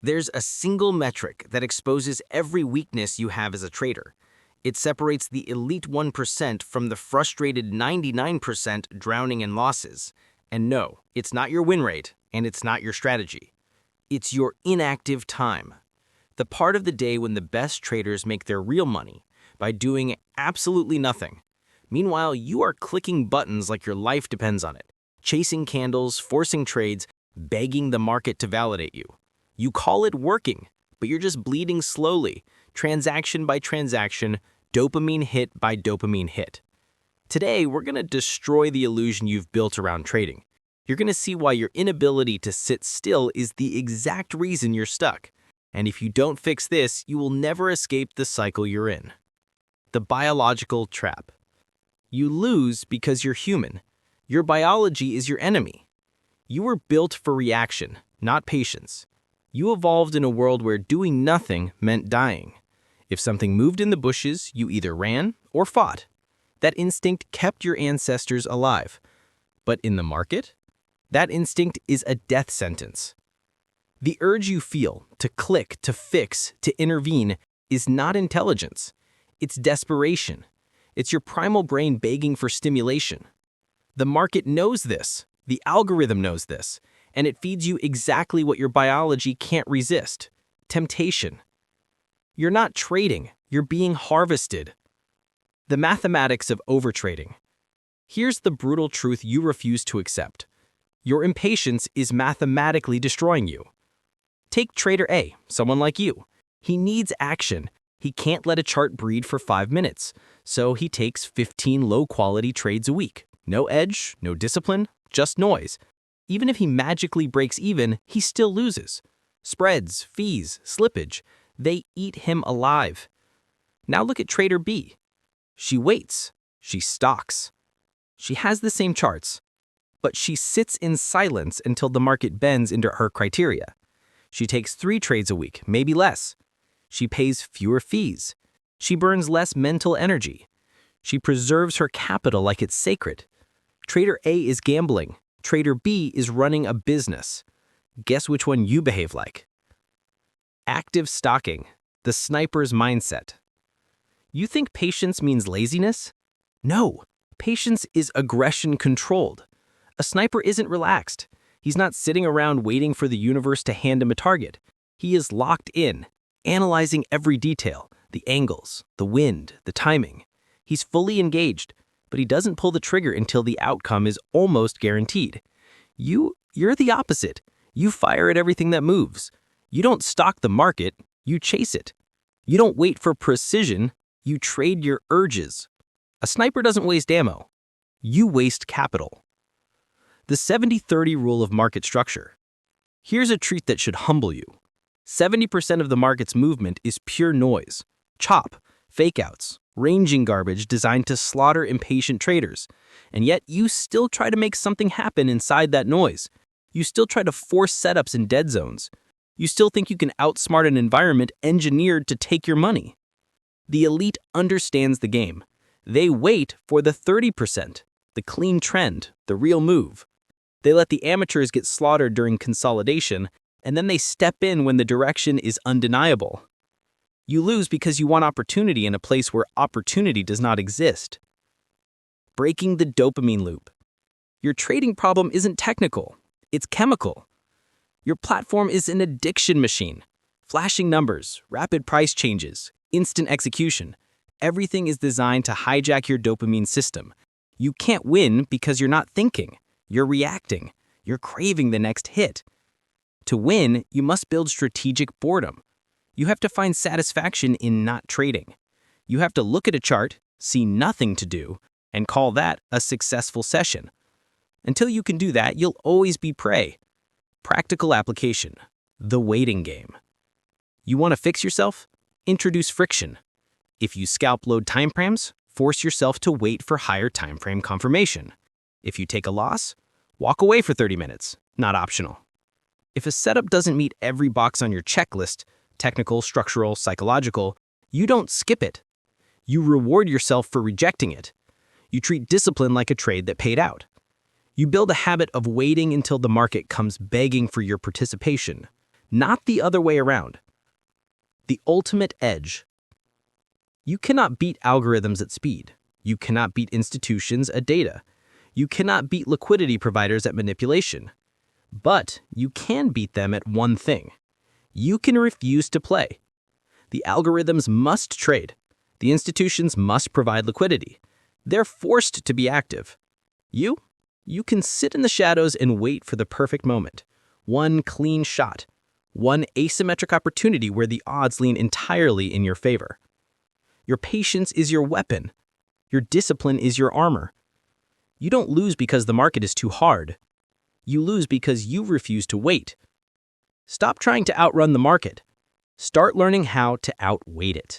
There's a single metric that exposes every weakness you have as a trader. It separates the elite 1% from the frustrated 99% drowning in losses. And no, it's not your win rate, and it's not your strategy. It's your inactive time. The part of the day when the best traders make their real money by doing absolutely nothing. Meanwhile, you are clicking buttons like your life depends on it, chasing candles, forcing trades, begging the market to validate you. You call it working, but you're just bleeding slowly, transaction by transaction, dopamine hit by dopamine hit. Today, we're going to destroy the illusion you've built around trading. You're going to see why your inability to sit still is the exact reason you're stuck. And if you don't fix this, you will never escape the cycle you're in. The biological trap. You lose because you're human. Your biology is your enemy. You were built for reaction, not patience. You evolved in a world where doing nothing meant dying. If something moved in the bushes, you either ran or fought. That instinct kept your ancestors alive. But in the market, that instinct is a death sentence. The urge you feel to click, to fix, to intervene is not intelligence. It's desperation. It's your primal brain begging for stimulation. The market knows this. The algorithm knows this. And it feeds you exactly what your biology can't resist: temptation. You're not trading. You're being harvested. The mathematics of overtrading. Here's the brutal truth you refuse to accept. Your impatience is mathematically destroying you. Take Trader A, someone like you. He needs action. He can't let a chart breed for 5 minutes, so he takes 15 low-quality trades a week. No edge, no discipline, just noise. Even if he magically breaks even, he still loses. Spreads, fees, slippage, they eat him alive. Now look at Trader B. She waits. She stalks. She has the same charts, but she sits in silence until the market bends into her criteria. She takes 3 trades a week, maybe less. She pays fewer fees. She burns less mental energy. She preserves her capital like it's sacred. Trader A is gambling. Trader B is running a business. Guess which one you behave like? Active stalking, the sniper's mindset. You think patience means laziness? No, patience is aggression controlled. A sniper isn't relaxed. He's not sitting around waiting for the universe to hand him a target. He is locked in, analyzing every detail, the angles, the wind, the timing. He's fully engaged, but he doesn't pull the trigger until the outcome is almost guaranteed. You're the opposite. You fire at everything that moves. You don't stalk the market, you chase it. You don't wait for precision, you trade your urges. A sniper doesn't waste ammo. You waste capital. The 70-30 rule of market structure. Here's a treat that should humble you. 70% of the market's movement is pure noise, chop, fake-outs, ranging garbage designed to slaughter impatient traders. And yet you still try to make something happen inside that noise. You still try to force setups in dead zones. You still think you can outsmart an environment engineered to take your money. The elite understands the game. They wait for the 30%, the clean trend, the real move. They let the amateurs get slaughtered during consolidation, and then they step in when the direction is undeniable. You lose because you want opportunity in a place where opportunity does not exist. Breaking the dopamine loop. Your trading problem isn't technical, it's chemical. Your platform is an addiction machine. Flashing numbers, rapid price changes, instant execution. Everything is designed to hijack your dopamine system. You can't win because you're not thinking. You're reacting. You're craving the next hit. To win, you must build strategic boredom. You have to find satisfaction in not trading. You have to look at a chart, see nothing to do, and call that a successful session. Until you can do that, you'll always be prey. Practical application. The waiting game. You want to fix yourself? Introduce friction. If you scalp load timeframes, force yourself to wait for higher timeframe confirmation. If you take a loss, walk away for 30 minutes, not optional. If a setup doesn't meet every box on your checklist, technical, structural, psychological, you don't skip it. You reward yourself for rejecting it. You treat discipline like a trade that paid out. You build a habit of waiting until the market comes begging for your participation. not the other way around. The ultimate edge. You cannot beat algorithms at speed. You cannot beat institutions at data. You cannot beat liquidity providers at manipulation. But you can beat them at one thing. You can refuse to play. The algorithms must trade. The institutions must provide liquidity. They're forced to be active. You can sit in the shadows and wait for the perfect moment. One clean shot. One asymmetric opportunity where the odds lean entirely in your favor. Your patience is your weapon. Your discipline is your armor. You don't lose because the market is too hard. You lose because you refuse to wait. Stop trying to outrun the market. Start learning how to outwait it.